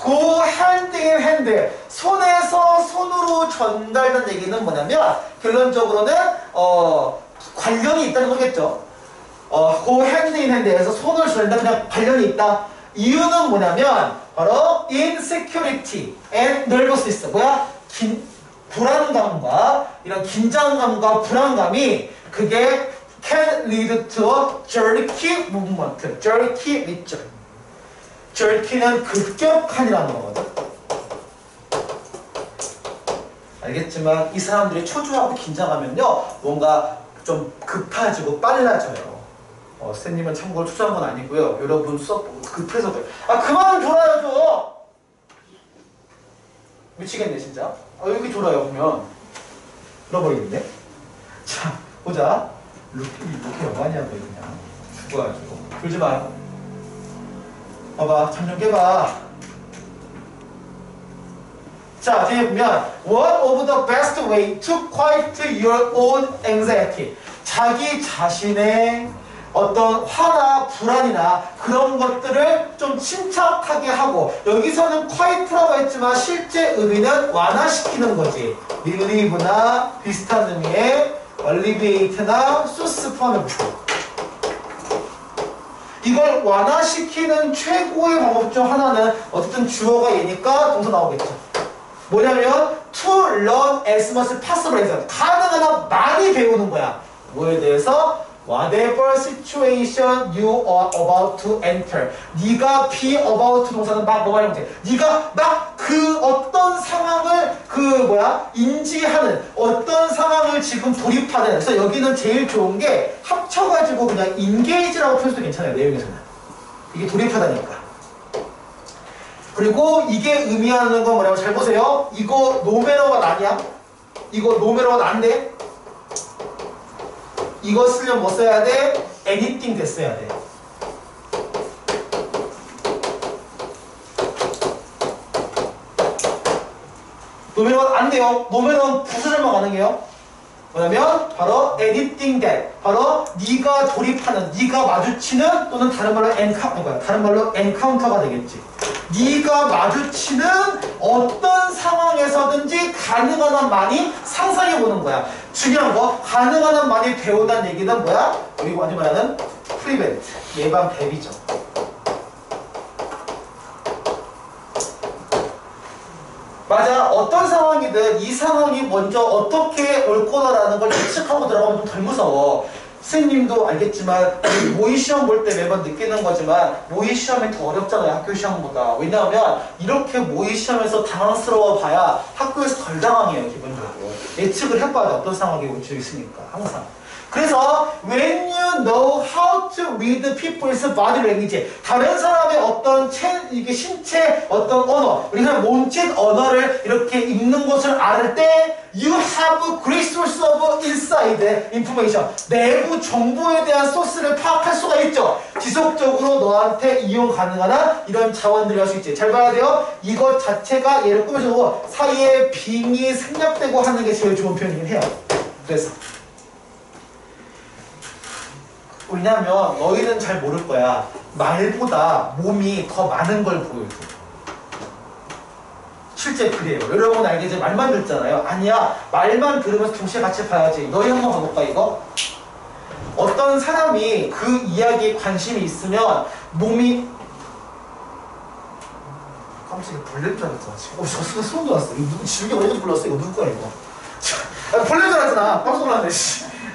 go hand in hand 손에서 손으로 전달된 얘기는 뭐냐면 결론적으로는 관련이 있다는 거겠죠. go hand in hand에서 손을 전달한다 그냥 관련이 있다. 이유는 뭐냐면 바로 insecurity and nervousness 뭐야? 불안감과 이런 긴장감과 불안감이 그게 can lead to a jerky movement. jerky 있죠. jerky는 급격한이라는 거거든. 알겠지만 이 사람들이 초조하고 긴장하면요 뭔가 좀 급해지고 빨라져요. 선생님은 참고로 초조한 건 아니고요. 여러분 수업 급해서 그래요. 그만 졸아요. 미치겠네 진짜. 여기 졸아요 보면 잃어버리겠네. 자 보자. 이렇게 영화냐고 그냥 죽어가지고 졸지 마요. 봐봐 잠 좀 깨봐. 자 뒤에 보면 What of the best way to quiet your own anxiety 자기 자신의 어떤 화나 불안이나 그런 것들을 좀 침착하게 하고 여기서는 quiet라고 했지만 실제 의미는 완화시키는 거지. relieve나 비슷한 의미의 alleviate나 soothe 포함해보죠. 이걸 완화시키는 최고의 방법 중 하나는 어쨌든 주어가 얘니까 동사 나오겠죠. 뭐냐면 to learn as much as possible 해서 가능한 한 많이 배우는 거야. 뭐에 대해서? Whatever situation you are about to enter. 네가 be about 동사는 막 뭐 말하면 돼. 네가 막 그 어떤 상황을 인지하는 어떤 상황을 지금 돌입하는. 그래서 여기는 제일 좋은 게 합쳐가지고 그냥 engage라고 표현해도 괜찮아요. 내용에서는. 이게 돌입하다니까. 그리고 이게 의미하는 건 뭐냐면 잘 보세요. 이거 no matter what 아니야? 이거 no matter what 안 돼? 이거 쓰려면 뭐 써야 돼? anything 됐어야 돼. 노멜은 안 돼요. 노멜은 부수절만 가능해요. 뭐냐면 바로 anything that 바로 네가 돌입하는, 네가 마주치는 또는 다른 말로 encounter가 되겠지. 네가 마주치는 어떤 상황에서든지 가능한 한 많이 상상해 보는 거야. 중요한 거 가능한 한 많이 배우다는 얘기는 뭐야? 우리 많이 말하는 prevent 예방 대비죠. 맞아. 어떤 상황이든 이 상황이 먼저 어떻게 올 거다라는 걸 예측하고 들어가면 좀 덜 무서워. 선생님도 알겠지만 모의 시험 볼 때 매번 느끼는 거지만 모의 시험이 더 어렵잖아요. 학교 시험보다. 왜냐하면 이렇게 모의 시험에서 당황스러워 봐야 학교에서 덜 당황해요. 기본적으로. 예측을 해봐야 어떤 상황이 올 수 있으니까 항상. 그래서 when you know how to read people's body language, 다른 사람의 어떤 이게 신체 어떤 언어, 우리가 몸짓 언어를 이렇게 읽는 것을 알 때 you have great source of inside information, 내부 정보에 대한 소스를 파악할 수가 있죠. 지속적으로 너한테 이용 가능한 이런 자원들이 할 수 있지. 잘 봐야 돼요. 이것 자체가 얘를 꾸며주고 사이에 빙이 생략되고 하는 게 제일 좋은 표현이긴 해요. 그래서 왜냐면 너희는 잘 모를 거야. 말보다 몸이 더 많은 걸 보여줘. 실제 그래요. 여러분 알겠지? 말만 듣잖아요. 아니야. 말만 들으면서 동시에 같이 봐야지. 너희 한번 봐볼까 이거? 어떤 사람이 그 이야기에 관심이 있으면 몸이 깜짝이야. 벌레인 줄 알았잖아. 지금. 저 순간 소름 돋았어. 이거 누구 지우개 어디서 불렀어? 이거 누구 거야 이거? 벌레인 줄 알았잖아. 깜짝 놀랐네.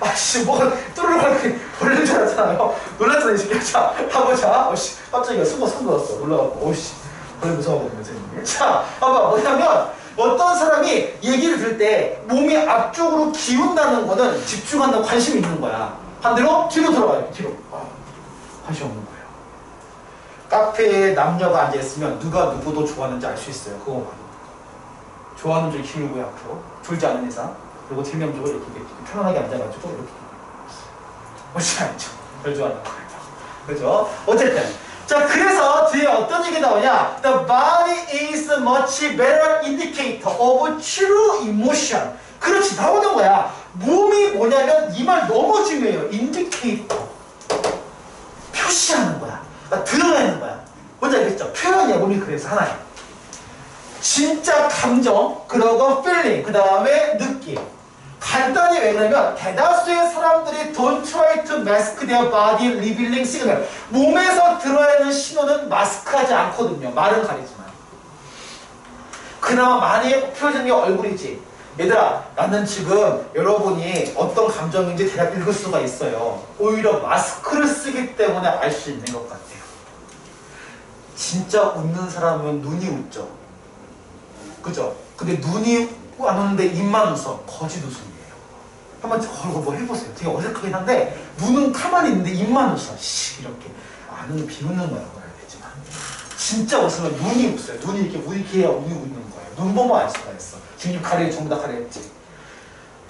아씨 뭐가 뚜루룩 하는 벌레인 줄 알았잖아요. 놀랐잖아 이 새끼야. 자 가보자. 어씨 깜짝이야. 순간 소름 돋았어. 놀라갖고. 오씨 벌레 무서워하거든요 선생님. 자 봐봐. 뭐냐면 어떤 사람이 얘기를 들을 때 몸이 앞쪽으로 기운다는 거는 집중한다는 관심이 있는 거야. 반대로 뒤로 돌아가요. 뒤로. 관심 없는 거예요. 카페에 남녀가 앉아있으면 누가 누구도 좋아하는지 알 수 있어요. 그거 봐도. 좋아하는 줄 기울고요 앞으로. 졸지 않은 이상. 그리고 뒷면적으로 이렇게 편안하게 앉아가지고 이렇게. 뭔지 알죠? 별 좋아하는 거예요. 그죠? 어쨌든. 자, 그래서 뒤에 어떤 얘기 나오냐? The body is much better indicator of true emotion. 그렇지, 나오는 거야. 몸이 뭐냐면 이 말 너무 중요해요. indicator. 표시하는 거야. 드러내는 거야. 뭔지 알겠죠? 표현이야, 몸이 그래서 하나야. 진짜 감정, 그러고 feeling, 그 다음에 느낌. 간단히 왜 그러냐면 대다수의 사람들이 don't try to mask their body revealing signal. 몸에서 드러내는 신호는 마스크하지 않거든요. 말은 가리지만. 그나마 많이 표현하는 게 얼굴이지. 얘들아, 나는 지금 여러분이 어떤 감정인지 대략 읽을 수가 있어요. 오히려 마스크를 쓰기 때문에 알 수 있는 것 같아요. 진짜 웃는 사람은 눈이 웃죠. 그죠? 근데 눈이 안 웃는데 입만 웃어. 거짓 웃음이에요. 한번 뭐 해보세요. 되게 어색하긴 한데 눈은 가만히 있는데 입만 웃어. 이렇게. 눈은 비웃는 거라고 해야겠지만 진짜 웃으면 눈이 웃어요. 눈이 이렇게 해야 눈이 웃는 거예요. 눈 보면 알 수가 있어. 지금 가려 전부 다 가려했지.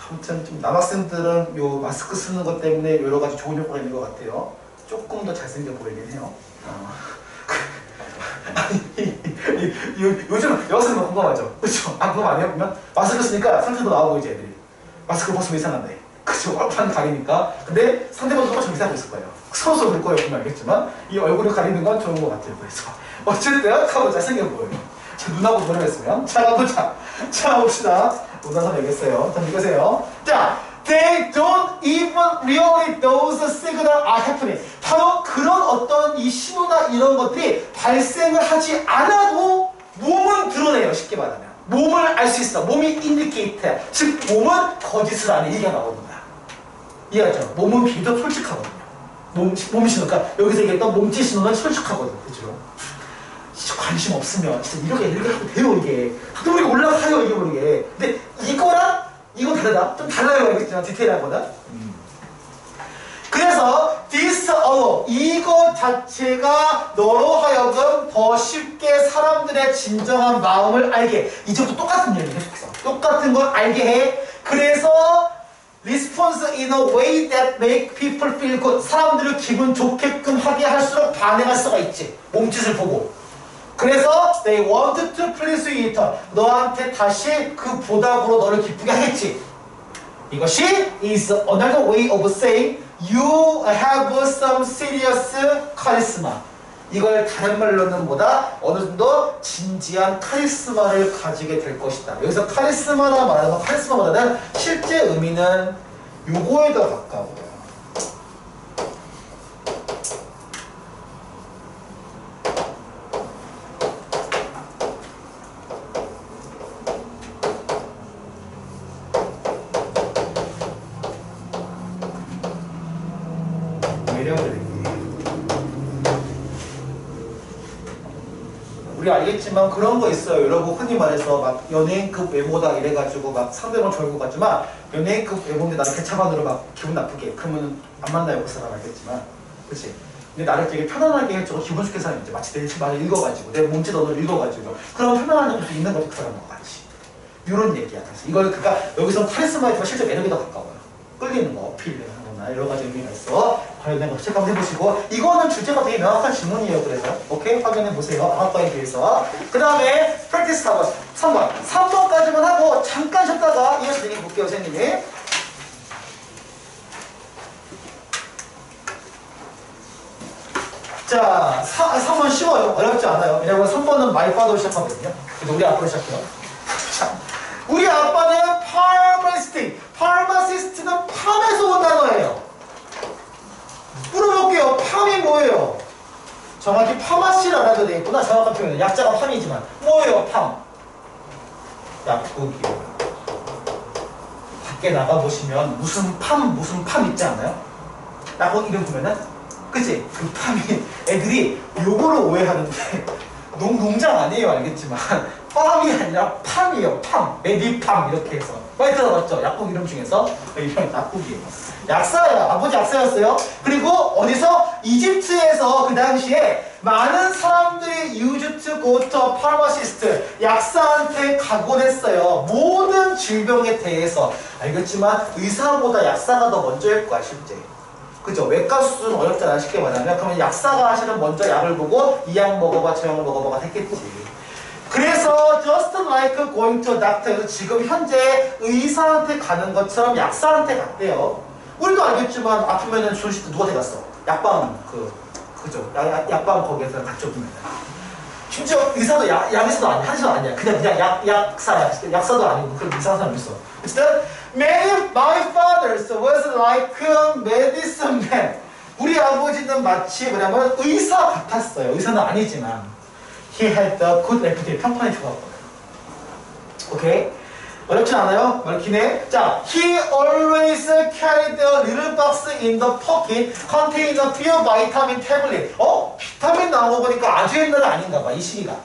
아무튼 좀 남학생들은 요 마스크 쓰는 것 때문에 여러 가지 좋은 효과가 있는 것 같아요. 조금 더 잘생겨 보이긴 해요. 요즘 여학생들 공감하죠? 그쵸? 그거 아니에요? 보면 마스크 쓰니까 상태도 나와 보이지 애들이. 마스크 벗으면 이상한데. 그쵸? 얼판 가리니까. 근데 상대방도 똑같이 이상하고 있을 거예요. 서로 그럴 거예요. 보면 알겠지만 이 얼굴을 가리는 건 좋은 것 같아요. 그래서 어쨌든 하고 잘생겨 보여요. 제 눈하고 보내겠으면. 자, 가보자. 자, 봅시다. 오단선 알겠어요. 자, 읽으세요. 자, they don't even really those signals are happening. 바로 그런 어떤 이 신호나 이런 것들이 발생을 하지 않아도 몸은 드러내요. 쉽게 말하면. 몸을 알 수 있어. 몸이 indicate. 즉, 몸은 거짓을 안 해. 얘기가 나오는 거야. 이해하죠? 몸은 비교적 솔직하거든요. 몸 신호. 그러니까 여기서 얘기했던 몸짓 신호는 솔직하거든요. 그죠? 관심 없으면 진짜 이렇게 하면 돼요. 이게 하도 모르게 올라가요. 이게 모르게. 근데 이거랑 이거 다르다. 좀 달라요. 알겠지만 디테일한 거다. 그래서 this alone 이거 자체가 너로 하여금 더 쉽게 사람들의 진정한 마음을 알게. 이제부터 똑같은 얘기 계속해서 똑같은 걸 알게 해. 그래서 response in a way that make people feel good. 사람들을 기분 좋게끔 하게 할수록 반응할 수가 있지. 몸짓을 보고. 그래서 they want to please you. 너한테 다시 그 보답으로 너를 기쁘게 하겠지. 이것이 is another way of saying you have some serious charisma. 이걸 다른 말로는 보다 어느 정도 진지한 카리스마를 가지게 될 것이다. 여기서 카리스마라 말하는 카리스마보다는 실제 의미는 요거에 더 가까워요. 매력을 얘기해. 우리 알겠지만 그런 거 있어요. 여러분 흔히 말해서 막 연예인급 외모다 이래가지고 막 상대방 졸고 갔지만 연예인급 외모인데 나를 개차반으로 막 기분 나쁘게 그러면 안 만나요 그 사람 알겠지만 그치? 근데 나를 되게 편안하게 해주고 기분 좋게 사는 이제 마치 내 말을 읽어가지고 내 몸짓 언어를 읽어가지고 그런 편안한 모습이 있는 거지 그 사람과 같이 이런 얘기야. 그래서 이걸 그러니까 여기서 카리스마에 실제 매력이 더 가까워요. 끌리는 거, 어필하는 거나 여러 가지 의미가 있어. 관련된 거 체크 한번 해보시고 이거는 주제가 되게 명확한 질문이에요. 그래서 오케이 확인해 보세요. 아까에 비해서. 그 다음에 프랙티스 4번, 3번, 3번까지만 하고 잠깐 쉬었다가 이어서 얘기해 볼게요, 선생님이. 자, 3번 쉬워요. 어렵지 않아요. 왜냐면 3번은 마이파도 시작하거든요. 그래서 우리 앞으로 시작해요. 자, 우리 아빠는 파마시스트는 팜에서 온 단어예요. 물어볼게요. 팜이 뭐예요? 정확히 파마시를 알아도 되겠구나. 정확한 표현은 약자가 팜이지만 뭐예요? 팜. 약국이요. 밖에 나가보시면 무슨 팜 있지 않아요? 약국 이름 보면은 그치? 그 팜이 애들이 요거를 오해하는데 농장 아니에요 알겠지만 팜이 아니라 팜이에요. 팜, 메디팜 이렇게 해서 많이 들어봤죠? 약국 이름 중에서 이런 약국이에요. 약사예요. 아버지 약사였어요. 그리고 어디서? 이집트에서 그 당시에 많은 사람들이 used to go to a pharmacist 약사한테 가곤 했어요. 모든 질병에 대해서 알겠지만 의사보다 약사가 더 먼저일 거야 실제. 그죠? 외과 수술은 어렵잖아 쉽게 말하면. 그러면 약사가 하시는 먼저 약을 보고 이 약 먹어봐 저 약 먹어봐가 했겠지. 그래서 just like going to a doctor 지금 현재 의사한테 가는 것처럼 약사한테 갔대요. 우리도 알겠지만 아프면은 조리실 누가 데갔어? 약방 그죠? 약방 거기에서 갔죠 보면. 심지어 의사도 약의사도 아니야 한의사도 아니야. 그냥 약사야. 약사도 아니고 그런 이상한 사람 있어. 어쨌든 my father was like a medicine man. 우리 아버지는 마치 뭐냐면 의사 같았어요. 의사는 아니지만 he had the good reputation. 평판이 좋았거든. 오케이? 어렵진 않아요? 어렵긴해. 자, he always carried a little box in the pocket containing a few vitamin tablet. 비타민 나온 거 보니까 아주 옛날은 아닌가 봐, 이 시기가.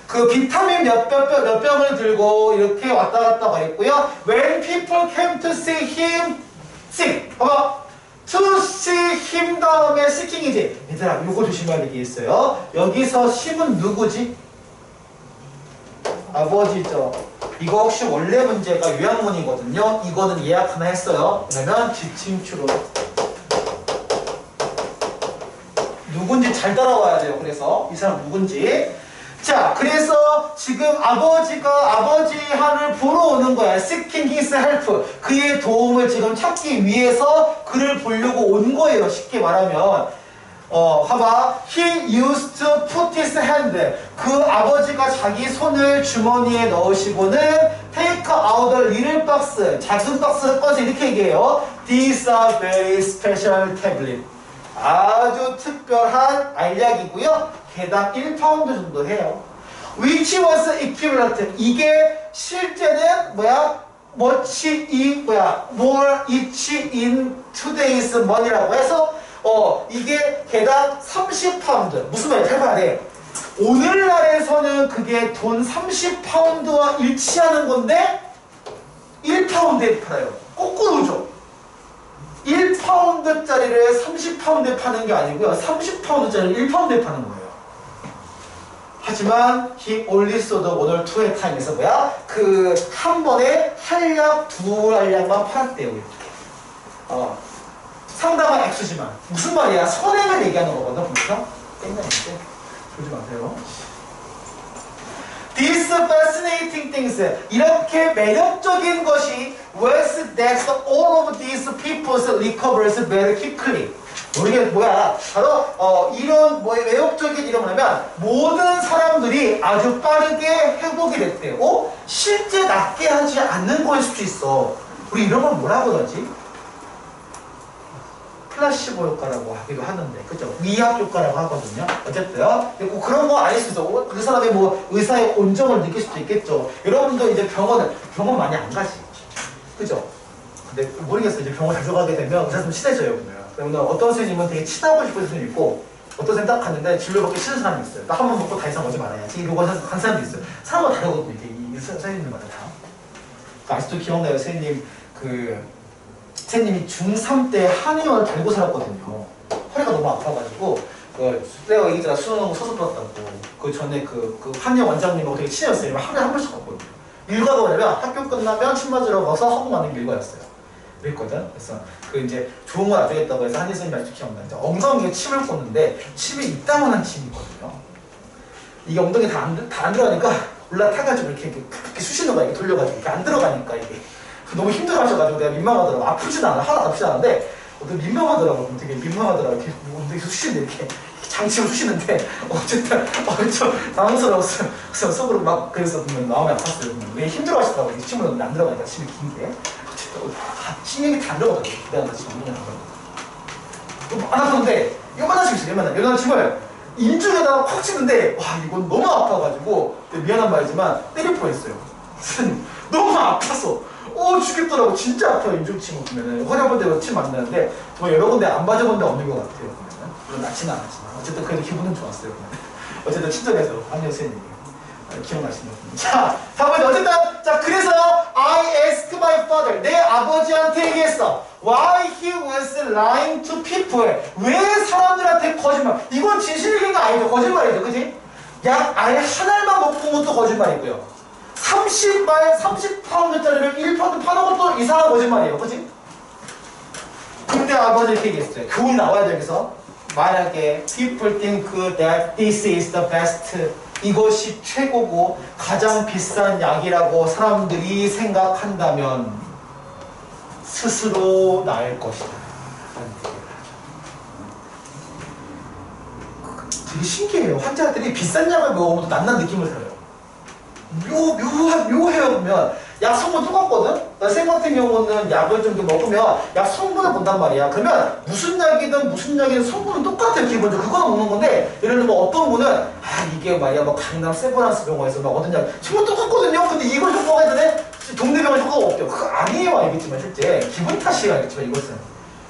그 비타민 몇 병을 들고 이렇게 왔다 갔다 가 있고요. When people came to see him sick. 봐봐. to see him 다음에 seeking이지. 얘들아, 요거 조심해야 게 있어요. 여기서 심은 누구지? 아버지죠. 이거 혹시 원래 문제가 요약문이거든요. 이거는 예약 하나 했어요. 그러면 지침추로 누군지 잘 따라와야 돼요. 그래서 이 사람 누군지. 자, 그래서 지금 아버지 하늘 보러 오는 거야. Seeking his help. 그의 도움을 지금 찾기 위해서 그를 보려고 온 거예요. 쉽게 말하면. 봐봐. He used to put his hand. 그 아버지가 자기 손을 주머니에 넣으시고는 take out a little box. 작은 박스를 꺼서 이렇게 얘기해요. These are very special tablet. 아주 특별한 알약이고요. 개당 1파운드 정도 해요. Which was equivalent. 이게 실제는 more each in today's money라고 해서 이게 개당 30파운드. 무슨 말이야? 잘 봐야 돼. 오늘날에서는 그게 돈 30파운드와 일치하는 건데 1파운드에 팔아요. 거꾸로죠. 1파운드짜리를 30파운드에 파는 게 아니고요. 30파운드짜리를 1파운드에 파는 거예요. 하지만 he only sold one or two at a time에서 그 한 번에 한약 두 알약만 팔았대요. 이렇게. 상당한 액수지만 무슨 말이야? 선행을 얘기하는 거거든. 보니까 땡땡인데 보지 마세요. These fascinating things. 이렇게 매력적인 것이 was that all of these people's recovers very quickly. 이게 바로 이런 매력적인 이런 뭐냐면 모든 사람들이 아주 빠르게 회복이 됐대요. 실제 낫게 하지 않는 거일 수도 있어. 우리 이런 걸 뭐라고 하지? 플라시보 효과라고 하기도 하는데, 그죠? 위약 효과라고 하거든요. 어쨌든 꼭 그런 거 아닐 수도 있어. 그 사람이 의사의 온정을 느낄 수도 있겠죠. 여러분도 이제 병원 많이 안 가지, 그죠? 근데 모르겠어요. 이제 병원 자주 가게 되면 의사 좀 친해져요, 보면. 그러면 어떤 선생님은 되게 친하고 싶은 선생님이 있고 어떤 선생님 딱 갔는데 진료 받기 싫은 사람이 있어요. 딱 한 번 먹고 다 이상 오지 말아야지. 이러고 한 사람도 있어요. 사람마다 다르거든요. 이 선생님들마다 다. 아직도 기억나요. 선생님이 중3 때 한의원을 달고 살았거든요. 허리가 너무 아파가지고 내가 얘기했잖아. 수능 서서 풀었다고. 그 전에 그 한의원 원장님하고 되게 친했어요. 하루에 한 번씩 갔거든요. 일과가 뭐냐면 학교 끝나면 침 맞으러 가서 하고 가는 게 일과였어요. 그랬거든. 그래서 이제 좋은 건 안 되겠다고 해서 한의 선생님이 아직도 기억나. 이제 엉덩이에 침을 꽂는데 침이 이따만한 침이 있거든요. 이게 엉덩이 다 안 들어가니까 올라타가지고 이렇게 쑤시는 거야. 이렇게 돌려가지고 이렇게 안 들어가니까 이게 너무 힘들어하셔가지고 내가 민망하더라고. 아프진 않아. 하나도 아프진 않은데 민망하더라고. 되게 민망하더라고. 이렇게 엉덩이 쑤시는데 이렇게 장치로 쑤시는데 어쨌든 좀 당황스러웠어요. 그래서 속으로 막 그래서 보면 마음이 아팠어요. 왜 힘들어하시더라고. 이 침을 넣는데 안 들어가니까 침이 긴게. 신경이 다 안 들어가더라고. 내가 지금 없는 거. 안 아팠는데 요만한 침 있어요. 요만한 침을 인중에다가 콱 치는데 와 이건 너무 아파가지고 미안한 말이지만 때릴 뻔했어요. 너무 아파서 죽겠더라고. 진짜 아파요. 인중침을 보면은 허리 아픈 데가 침 만나는데 정말 여러 군데 안 맞아본 데 없는 것 같아요. 보면은. 물론 낫지는 않았지만 어쨌든 그래도 기분은 좋았어요. 어쨌든 친절해서 안녕 선생님이 기억나시는 것 같습니다. 자, 다음에 어쨌든 자 그래서 I asked my father 내 아버지한테 얘기했어. Why he was lying to people 왜 사람들한테 거짓말 이건 진실 얘기가 아니죠. 거짓말이죠. 그치? 약 아예 한 알만 먹고 온 것도 거짓말이고요. 30파운드짜리를 1파운드 파는 것도 이상한 거짓말이에요. 그치? 근데 아버지 이렇게 얘기했어요. 교훈이 나와야 돼. 여기서 만약에 people think that this is the best 이것이 최고고 가장 비싼 약이라고 사람들이 생각한다면 스스로 나을 것이다. 되게 신기해요. 환자들이 비싼 약을 먹으면 낫는 느낌을 들어요. 묘해요. 보면 약 성분 똑같거든? 선생님 같은 경우는 약을 좀 먹으면 약 성분을 본단 말이야. 그러면 무슨 약이든 성분은 똑같아요. 기본적으로 그거는 먹는 건데 예를 들면 어떤 분은 이게 말이야 강남 세브란스 병원에서 막 얻은 약 성분 똑같거든요. 근데 이걸 효과가 있는데 동네 병원 효과가 없대요. 그거 아니에요. 알겠지만 실제 기분 탓이에요. 알겠지만 이것은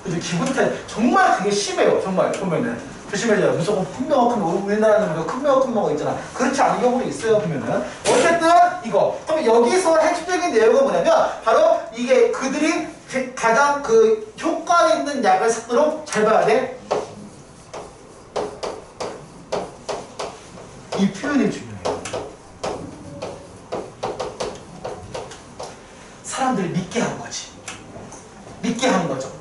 그래서 기분 탓 정말 그게 심해요. 정말 보면은 조심해줘요. 무조건 큰명확한 우리나라는 큰명확한 거 있잖아. 그렇지 않은 경우도 있어요. 보면은 어쨌든 이거 그럼 여기서 핵심적인 내용은 뭐냐면 바로 이게 그들이 가장 효과 있는 약을 찾도록 잘 봐야 돼. 이 표현이 중요해요. 사람들을 믿게 하는 거지. 믿게 하는 거죠.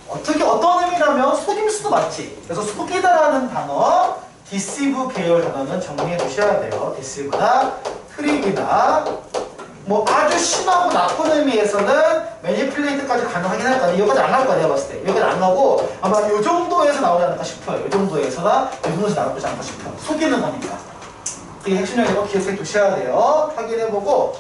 어떤 의미라면 속임 수도 맞지. 그래서 속이다라는 단어, deceive 계열 단어는 정리해 두셔야 돼요. deceive나 트릭이나 뭐 아주 심하고 나쁜 의미에서는 manipulate까지 가능하긴 할 거야. 여기까지 안 할 거야. 내가 봤을 때. 여기까지 안 하고 아마 이 정도에서 나오지 않을까 싶어요. 이 정도에서나 이 정도에서 나오지 않을까 싶어요. 속이는 거니까. 이게 핵심적인 거 기억해 두셔야 돼요. 확인해보고